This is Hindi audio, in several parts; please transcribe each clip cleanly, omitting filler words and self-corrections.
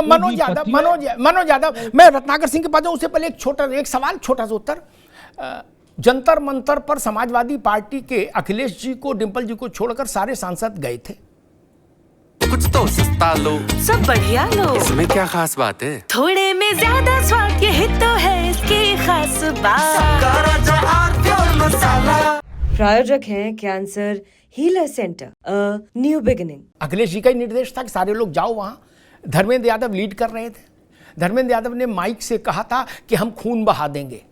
मनोज यादव, मैं रत्नाकर सिंह के पास जाऊं उससे पहले एक सवाल, छोटा सा उत्तर। जंतर मंतर पर समाजवादी पार्टी के अखिलेश जी को, डिंपल जी को छोड़कर सारे सांसद गए थे। कुछ तो सस्ता लो, सब बढ़िया लो, इसमें क्या खास बात है? थोड़े में ज्यादा स्वाद, यही तो है इसकी खास बात। प्रायोजक हैं cancer healer center, a new beginning. Akhilesh ji का ही निर्देश था कि सारे लोग जाओ वहां। धर्मेंद्र यादव लीड कर रहे थे। धर्मेंद्र यादव ने माइक से कहा था कि हम खून बहा देंगे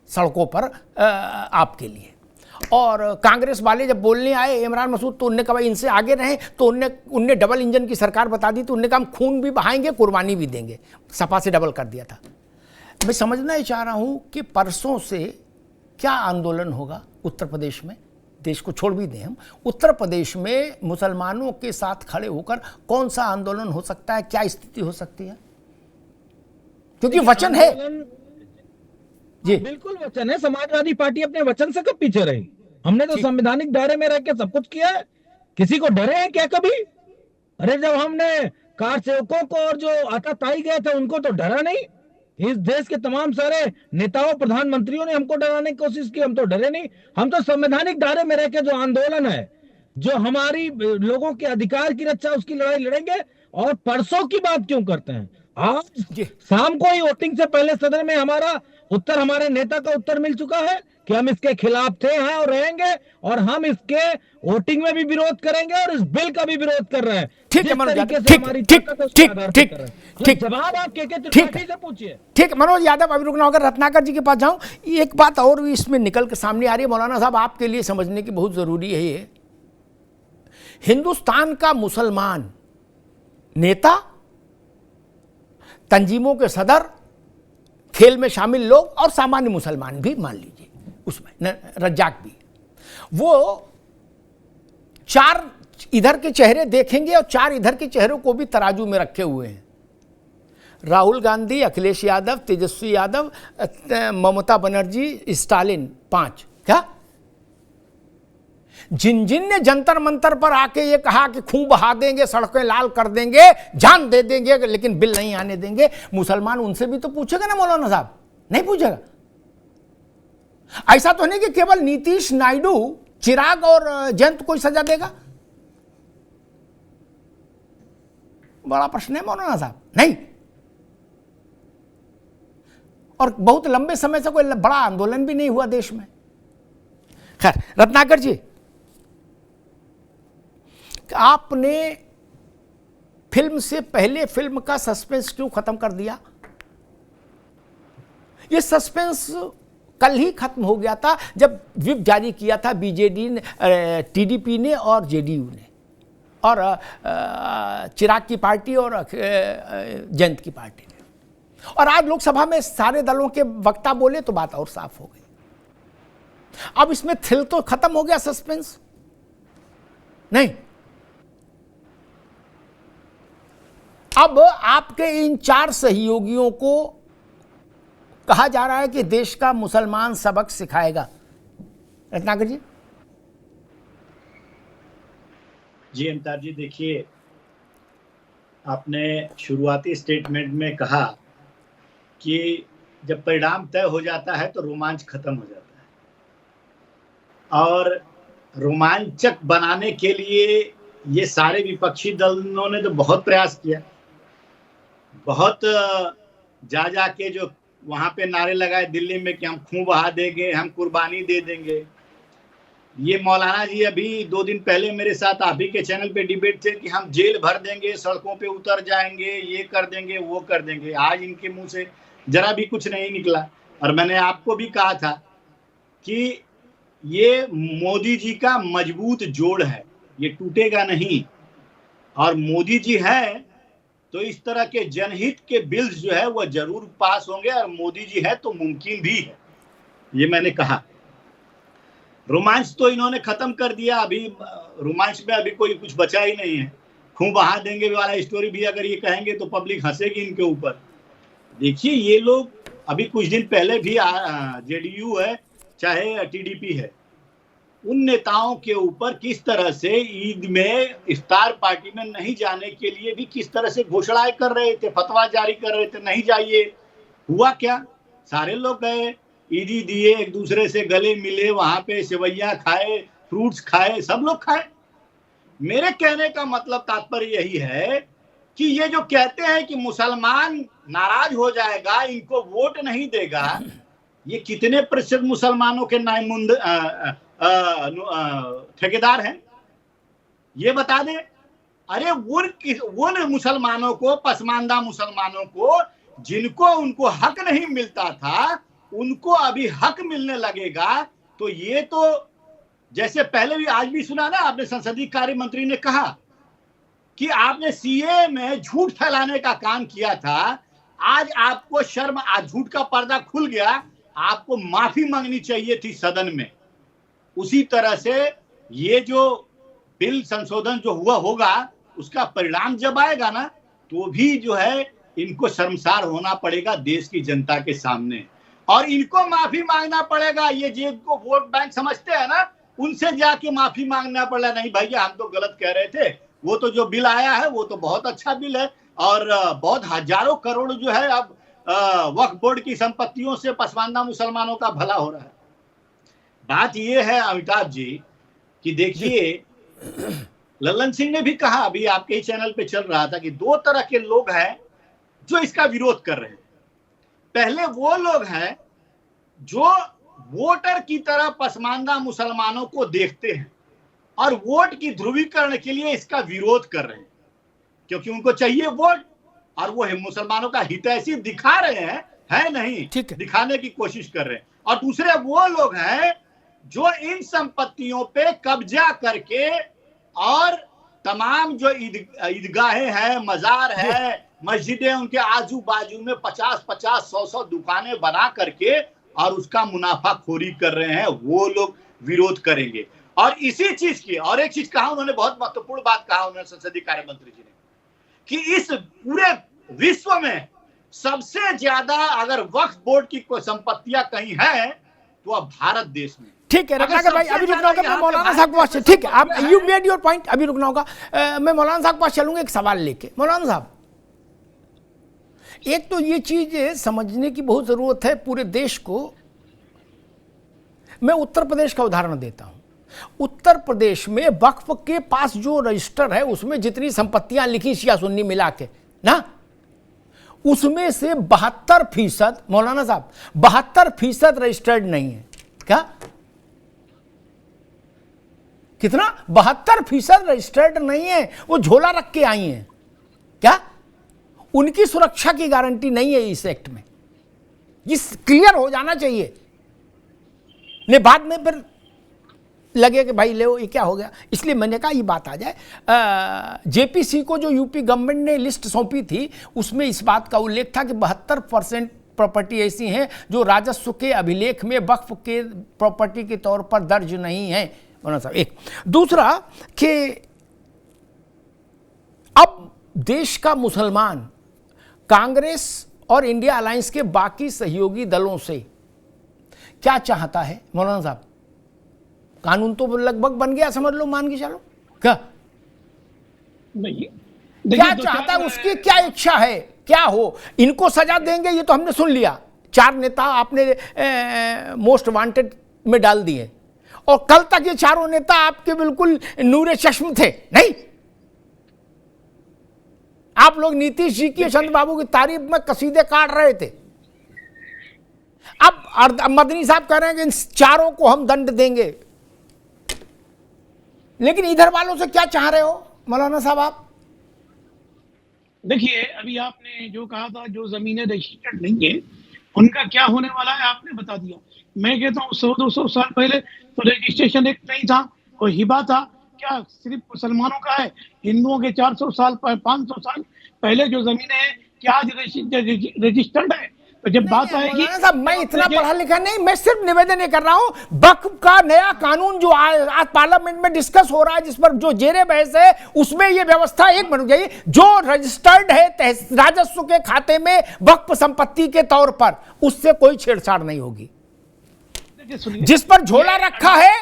सड़कों पर आपके लिए। और कांग्रेस वाले जब बोलने आए इमरान मसूद, तो उनने कहा इनसे आगे रहें, तो उनने डबल इंजन की सरकार बता दी, तो उनने कहा हम खून भी बहाएंगे, कुर्बानी भी देंगे। सपा से डबल कर दिया था। मैं समझना ही चाह रहा हूं कि परसों से क्या आंदोलन होगा उत्तर प्रदेश में। देश को छोड़ भी दें हम, उत्तर प्रदेश में मुसलमानों के साथ खड़े होकर कौन सा आंदोलन हो सकता है, क्या स्थिति हो सकती है? क्योंकि वचन है जी, बिल्कुल वचन है। समाजवादी पार्टी अपने वचन से कब पीछे रही? हमने तो संवैधानिक दायरे में रह के सब कुछ किया है। किसी को डरे हैं क्या कभी? अरे जब हमने कार सेवकों को और जो आताताई गए थे उनको तो डरा नहीं। इस देश के तमाम सारे नेताओं, प्रधानमंत्रियों ने हमको डराने की कोशिश की, हम तो डरे नहीं। हम तो संवैधानिक दायरे में रह के जो आंदोलन है, जो हमारी लोगों के अधिकार की रक्षा, उसकी लड़ाई लड़ेंगे। और परसों की बात क्यों करते हैं? आज शाम को ही वोटिंग से पहले सदन में हमारा उत्तर, हमारे नेता का उत्तर मिल चुका है कि हम इसके खिलाफ थे, हैं और रहेंगे, और हम इसके वोटिंग में भी विरोध करेंगे और इस बिल का भी विरोध कर रहे हैं। ठीक है मनोज यादव, ठीक, जवाब आप के त्रिपाठी से पूछिए। ठीक मनोज यादव, अभी रुकना होगा। रत्नाकर जी के पास जाऊं। एक बात और भी इसमें निकल के सामने आ रही है मौलाना साहब, आपके लिए समझने की बहुत जरूरी है। ये हिंदुस्तान का मुसलमान नेता, तंजीमों के सदर, खेल में शामिल लोग और सामान्य मुसलमान भी मान लीजिए, उसमें रज्जाक भी, वो चार इधर के चेहरे देखेंगे और चार इधर के चेहरों को भी तराजू में रखे हुए हैं। राहुल गांधी, अखिलेश यादव, तेजस्वी यादव, ममता बनर्जी, स्टालिन, 5। क्या जिन ने जंतर मंतर पर आके ये कहा कि खून बहा देंगे, सड़कें लाल कर देंगे, जान दे देंगे, लेकिन बिल नहीं आने देंगे, मुसलमान उनसे भी तो पूछेगा ना मौलाना साहब? नहीं पूछेगा। ऐसा तो नहीं कि केवल नीतीश, नायडू, चिराग और जयंत को सजा देगा। बड़ा प्रश्न है मौलाना साहब। नहीं, और बहुत लंबे समय से कोई बड़ा आंदोलन भी नहीं हुआ देश में। खैर, रत्नाकर जी, आपने फिल्म से पहले फिल्म का सस्पेंस क्यों खत्म कर दिया? यह सस्पेंस कल ही खत्म हो गया था जब व्हिप जारी किया था बीजेडी ने, टीडीपी ने और जेडीयू ने, और चिराग की पार्टी और जयंत की पार्टी ने। और आज लोकसभा में सारे दलों के वक्ता बोले तो बात और साफ हो गई। अब इसमें थ्रिल तो खत्म हो गया, सस्पेंस नहीं। अब आपके इन 4 सहयोगियों को कहा जा रहा है कि देश का मुसलमान सबक सिखाएगा। रत्नाकर जी। जी अमिताभ जी, देखिए, आपने शुरुआती स्टेटमेंट में कहा कि जब परिणाम तय हो जाता है तो रोमांच खत्म हो जाता है, और रोमांचक बनाने के लिए ये सारे विपक्षी दलों ने तो बहुत प्रयास किया। बहुत जा के जो वहां पे नारे लगाए दिल्ली में कि हम खून बहा देंगे, हम कुर्बानी दे देंगे। ये मौलाना जी अभी 2 दिन पहले मेरे साथ आप ही के चैनल पे डिबेट थे कि हम जेल भर देंगे, सड़कों पे उतर जाएंगे, ये कर देंगे, वो कर देंगे। आज इनके मुंह से जरा भी कुछ नहीं निकला। और मैंने आपको भी कहा था कि ये मोदी जी का मजबूत जोड़ है, ये टूटेगा नहीं। और मोदी जी हैं तो इस तरह के जनहित के बिल्स जो है वह जरूर पास होंगे, और मोदी जी है तो मुमकिन भी है, ये मैंने कहा। रोमांच तो इन्होंने खत्म कर दिया। अभी रोमांच में अभी कोई कुछ बचा ही नहीं है। खून बहा देंगे वाला स्टोरी भी अगर ये कहेंगे तो पब्लिक हंसेगी इनके ऊपर। देखिए, ये लोग अभी कुछ दिन पहले भी जेडीयू है चाहे टीडीपी है, उन नेताओं के ऊपर किस तरह से ईद में इफ्तार पार्टी में नहीं जाने के लिए भी किस तरह से घोषणाएं कर रहे थे, फतवा जारी कर रहे थे, नहीं जाइए। हुआ क्या? सारे लोग गए, ईदी दिए, एक दूसरे से गले मिले, वहां पे सेवैयां खाए, फ्रूट्स खाए, सब लोग खाए। मेरे कहने का मतलब तात्पर्य यही है कि ये जो कहते हैं कि मुसलमान नाराज हो जाएगा, इनको वोट नहीं देगा, ये कितने प्रतिशत मुसलमानों के ठेकेदार हैं ये बता दे। अरे उन मुसलमानों को, पसमानदा मुसलमानों को, जिनको उनको हक नहीं मिलता था, उनको अभी हक मिलने लगेगा। तो ये तो जैसे पहले भी आज भी सुना ना आपने, संसदीय कार्य मंत्री ने कहा कि आपने सीए में झूठ फैलाने का काम किया था, आज आपको शर्म, आज झूठ का पर्दा खुल गया, आपको माफी मांगनी चाहिए थी सदन में। उसी तरह से ये जो बिल संशोधन जो हुआ होगा, उसका परिणाम जब आएगा ना, तो भी जो है इनको शर्मसार होना पड़ेगा देश की जनता के सामने, और इनको माफी मांगना पड़ेगा। ये जिनको वोट बैंक समझते हैं ना, उनसे जाके माफी मांगना पड़ेगा, नहीं भैया हम तो गलत कह रहे थे, वो तो जो बिल आया है वो तो बहुत अच्छा बिल है, और बहुत हजारों करोड़ जो है अब वक्फ बोर्ड की संपत्तियों से पसमानदा मुसलमानों का भला हो रहा है। बात ये है अमिताभ जी कि देखिए, लल्लन सिंह ने भी कहा, अभी आपके ही चैनल पे चल रहा था, कि दो तरह के लोग हैं जो इसका विरोध कर रहे हैं। पहले वो लोग हैं जो वोटर की तरह पसमानदा मुसलमानों को देखते हैं और वोट की ध्रुवीकरण के लिए इसका विरोध कर रहे हैं, क्योंकि उनको चाहिए वोट, और वो मुसलमानों का हितैषी दिखा रहे हैं, है नहीं, दिखाने की कोशिश कर रहे हैं। और दूसरे वो लोग हैं जो इन संपत्तियों पे कब्जा करके और तमाम जो ईदगाहें हैं, मजार है, मस्जिदें, उनके आजू बाजू में 50-50, 100-100 दुकानें बना करके और उसका मुनाफाखोरी कर रहे हैं, वो लोग विरोध करेंगे। और इसी चीज की और एक चीज कहा उन्होंने, बहुत महत्वपूर्ण बात कहा उन्होंने, संसदीय कार्य मंत्री जी ने, कि इस पूरे विश्व में सबसे ज्यादा अगर वक्फ बोर्ड की कोई संपत्तियां कहीं है तो अब भारत देश में। ठीक है रत्नाकर भाई, अभी रुकना होगा, मैं मौलाना साहब के पास, ठीक है, आप यू मेड योर पॉइंट, अभी रुकना होगा। मैं मौलाना साहब के पास चलूंगा एक सवाल लेके। मौलाना साहब, एक तो ये चीज समझने की बहुत जरूरत है पूरे देश को। मैं उत्तर प्रदेश का उदाहरण देता हूं। उत्तर प्रदेश में वक्फ के पास जो रजिस्टर है, उसमें जितनी संपत्तियां लिखी शिया सुन्नी मिला के ना, उसमें से 72%, मौलाना साहब 72% रजिस्टर्ड नहीं है। क्या? कितना? 72% रजिस्टर्ड नहीं है, वो झोला रख के आई हैं। क्या? उनकी सुरक्षा की गारंटी नहीं है इस एक्ट में। ये क्लियर हो जाना चाहिए, ने बाद में फिर लगे कि भाई ले ये क्या हो गया। इसलिए मैंने कहा ये बात आ जाए। जेपीसी को जो यूपी गवर्नमेंट ने लिस्ट सौंपी थी, उसमें इस बात का उल्लेख था कि 72% प्रॉपर्टी ऐसी हैं जो राजस्व के अभिलेख में वक्फ के प्रॉपर्टी के तौर पर दर्ज नहीं है। एक दूसरा कि अब देश का मुसलमान कांग्रेस और इंडिया अलायंस के बाकी सहयोगी दलों से क्या चाहता है मौलाना साहब? कानून तो लगभग बन गया, समझ लो, मान के चलो। क्या नहीं, क्या चाहता है, उसकी क्या इच्छा है, क्या हो? इनको सजा देंगे ये तो हमने सुन लिया, 4 नेता आपने मोस्ट वांटेड में डाल दिए, और कल तक ये चारों नेता आपके बिल्कुल नूरे चश्म थे। नहीं, आप लोग नीतीश जी की, चंद्र बाबू की तारीफ में कसीदे काट रहे थे। अब मदनी साहब कह रहे हैं कि इन चारों को हम दंड देंगे, लेकिन इधर वालों से क्या चाह रहे हो मौलाना साहब आप? देखिए, अभी आपने जो कहा था, जो जमीनें रजिस्टर्ड नहीं है उनका क्या होने वाला है आपने बता दिया। मैं कहता हूँ 100-200 साल पहले तो रजिस्ट्रेशन एक नहीं था, और हिबा था। क्या सिर्फ मुसलमानों का है? हिंदुओं के 400 साल 500 साल पहले जो जमीनें हैं क्या आज रजिस्टर्ड है? तो जब बात आएगी, मैं इतना पढ़ा लिखा नहीं, मैं सिर्फ निवेदन ये कर रहा हूं, वक्फ का नया कानून जो आज पार्लियामेंट में डिस्कस हो रहा है, जिस पर जो जेरे बहस है, उसमें ये व्यवस्था एक बन गई, जो रजिस्टर्ड है राजस्व के खाते में वक्फ संपत्ति के तौर पर, उससे कोई छेड़छाड़ नहीं होगी। जिस पर झोला रखा है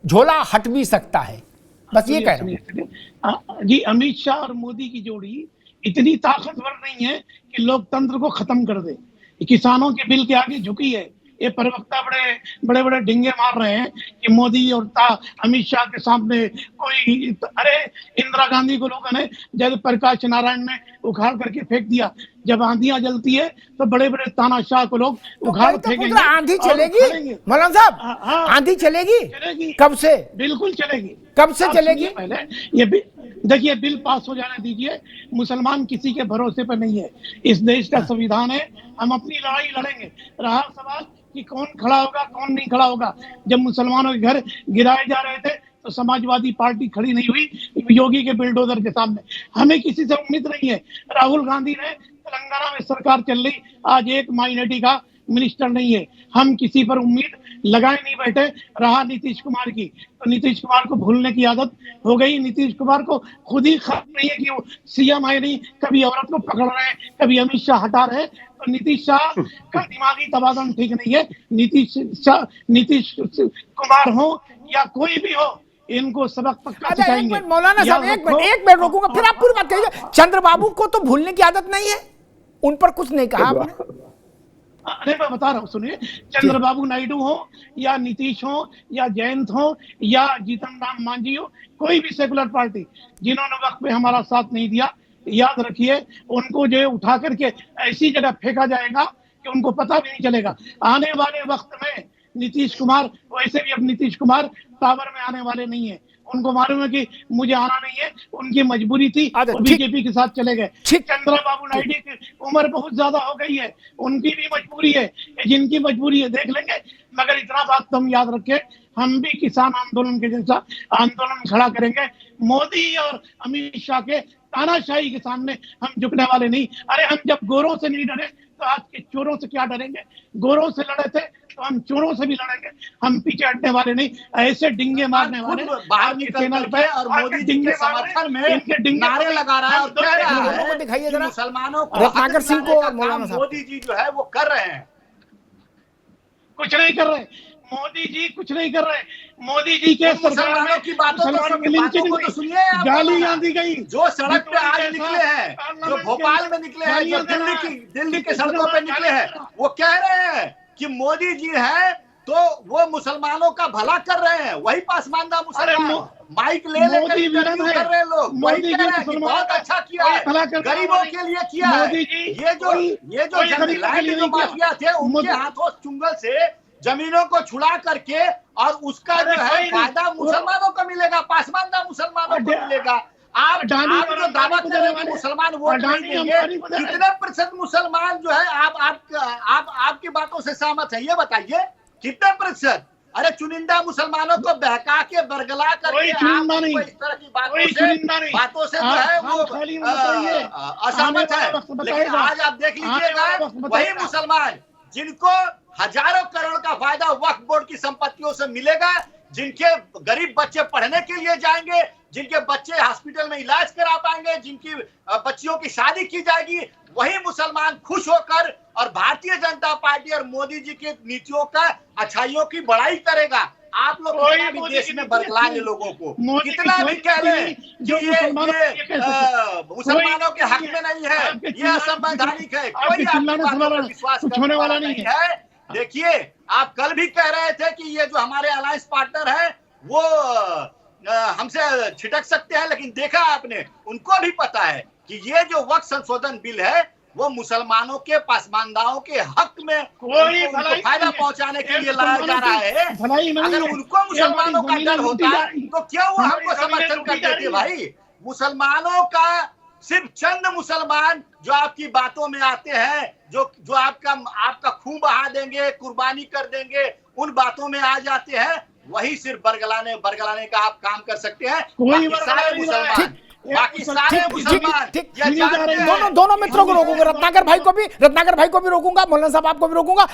झोला हट भी सकता है, बस ये कह रहा हूं। जी, अमित शाह और मोदी की जोड़ी इतनी ताकतवर नहीं है कि लोकतंत्र को खत्म कर दे। किसानों के बिल के आगे झुकी है। ये प्रवक्ता बड़े बड़े डिंगे मार रहे हैं कि मोदी और अमित शाह के सामने कोई, अरे इंदिरा गांधी को लोगों ने जयप्रकाश नारायण ने उखाड़ करके फेंक दिया। जब आंधियां जलती है तो बड़े बड़े तानाशाह को लोग उखाड़ फेंकेंगे। आंधी चलेगी मौलाना साहब, आंधी चलेगी कब से? बिल्कुल चलेगी। कब से चलेगी? पहले ये देखिए, बिल पास हो जाने दीजिए। मुसलमान किसी के भरोसे पर नहीं है। इस देश का संविधान है, हम अपनी लड़ाई लड़ेंगे। रहा सवाल कि कौन खड़ा होगा कौन नहीं खड़ा होगा, जब मुसलमानों के घर गिराए जा रहे थे तो समाजवादी पार्टी खड़ी नहीं हुई योगी के बिल्डोजर के सामने। हमें किसी से उम्मीद नहीं है। राहुल गांधी ने तेलंगाना में सरकार चल रही, आज एक माइनॉरिटी का मिनिस्टर नहीं है। हम किसी पर उम्मीद लगाए नहीं बैठे। रहा नीतीश कुमार की, तो नीतीश कुमार को भूलने की आदत हो गई। नीतीश कुमार को खुद ही खबर नहीं है कि वो सीएम आए नहीं, कभी औरत को पकड़ रहे हैं, कभी अमित शाह हटा रहे हैं। तो नीतीश शाह का दिमागी तबादन ठीक नहीं है। नीतीश कुमार हो या कोई भी हो, इनको सबक पक्का सिखाएंगे। मौलाना साहब एक मिनट रोकूंगा, फिर आप पूरी बात कहिए। चंद्रबाबू को तो भूलने की आदत नहीं है, उन पर कुछ नहीं कहा आपने। अरे मैं बता रहा हूँ, सुनिए। चंद्रबाबू नायडू हो या नीतीश हो या जयंत हो या जीतन राम मांझी हो, कोई भी सेकुलर पार्टी जिन्होंने वक्त में हमारा साथ नहीं दिया, याद रखिए उनको जो है उठा करके ऐसी जगह फेंका जाएगा कि उनको पता भी नहीं चलेगा। आने वाले वक्त में नीतीश कुमार, वैसे भी अब नीतीश कुमार पावर में आने वाले नहीं है। उनको मालूम है कि मुझे आना नहीं है, उनकी मजबूरी थी, वो बीजेपी के साथ चले गए। चंद्रबाबू नायडू की उम्र बहुत ज्यादा हो गई है, उनकी भी मजबूरी है। जिनकी मजबूरी है देख लेंगे, मगर इतना बात तो हम याद रखें, हम भी किसान आंदोलन के जैसा आंदोलन खड़ा करेंगे। मोदी और अमित शाह के तानाशाही के सामने हम झुकने वाले नहीं। अरे हम जब गोरों से नहीं डरे तो आज के चोरों से क्या डरेंगे? गोरों से लड़े थे तो हम चोरों से भी लड़ेंगे। हम पीछे हटने वाले नहीं, ऐसे डिंगे मारने वाले। बाहर निकल पे और मोदी जी के समर्थन में नारे लगा रहा है और कह रहा है, दिखाइए जरा मुसलमानों को रत्नाकर सिंह को और मौलाना साहब। मोदी जी जो है वो कर रहे हैं। कुछ नहीं कर रहे मोदी जी, कुछ नहीं कर रहे मोदी जी के मुसलमानों की बातों को तो सुनिए। गालियां दी गई। जो सड़क पे आज निकले हैं, जो भोपाल में निकले हैं, जो दिल्ली की सड़कों पे निकले हैं, वो कह रहे हैं कि मोदी जी है तो वो मुसलमानों का भला कर रहे हैं। वही पासमानदा मुसलमान माइक ले लेकर इंटरव्यू कर रहे हैं लोग, वही कह रहे हैं कि बहुत अच्छा किया है, गरीबों के लिए किया है। ये जो जंगलात जो माफिया थे, उनके हाथों चुंगल से जमीनों को छुड़ा करके और उसका जो है फायदा मुसलमानों को मिलेगा, पासमानदा मुसलमानों को मिलेगा। आप जो दावा कर रहे हैं मुसलमान वोट नहीं देंगे, कितने प्रतिशत मुसलमान जो है आपकी बातों से सहमत है, ये बताइए कितने प्रतिशत? अरे चुनिंदा मुसलमानों को बहका के बरगला करके आप इस तरह की बातों से जो है वो असहमत है। लेकिन आज आप देख लीजिएगा, वही मुसलमान जिनको हजारों करोड़ का फायदा वक्फ बोर्ड की संपत्तियों से मिलेगा, जिनके गरीब बच्चे पढ़ने के लिए जाएंगे, जिनके बच्चे हॉस्पिटल में इलाज करा पाएंगे, जिनकी बच्चियों की शादी की जाएगी, वही मुसलमान खुश होकर और भारतीय जनता पार्टी और मोदी जी की नीतियों का अच्छाइयों की बड़ाई करेगा। आप लोग भी देश में बरगलाएंगे लोगों को, कितना भी कह रहे हैं कि ये मुसलमानों के हक में नहीं है, ये असंवैधानिक है, कोई आपकी बातों पर विश्वास करने वाला नहीं है। देखिए, आप कल भी कह रहे थे कि ये जो हमारे अलायंस पार्टनर है वो हमसे छिटक सकते हैं, लेकिन देखा आपने, उनको भी पता है कि ये जो वक्फ संशोधन बिल है वो मुसलमानों के पासमानदाओं के हक में कोई फायदा पहुंचाने के लिए लाया जा रहा है। अगर उनको मुसलमानों का डर होता तो क्यों वो हमको समर्थन कर देते? भाई, मुसलमानों का सिर्फ चंद मुसलमान जो आपकी बातों में आते हैं, जो आपका खून बहा देंगे, कुर्बानी कर देंगे, उन बातों में आ जाते हैं, वही सिर्फ बरगलाने का आप काम कर सकते हैं। बाकी सारे मुसलमान दोनों मित्रों को रोकूंगा, रत्नाकर भाई को भी रोकूंगा, मौलाना साहब आपको भी रोकूंगा।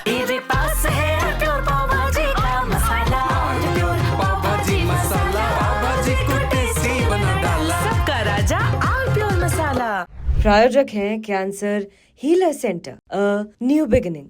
प्रायोजक हैं cancer healer center, a new beginning.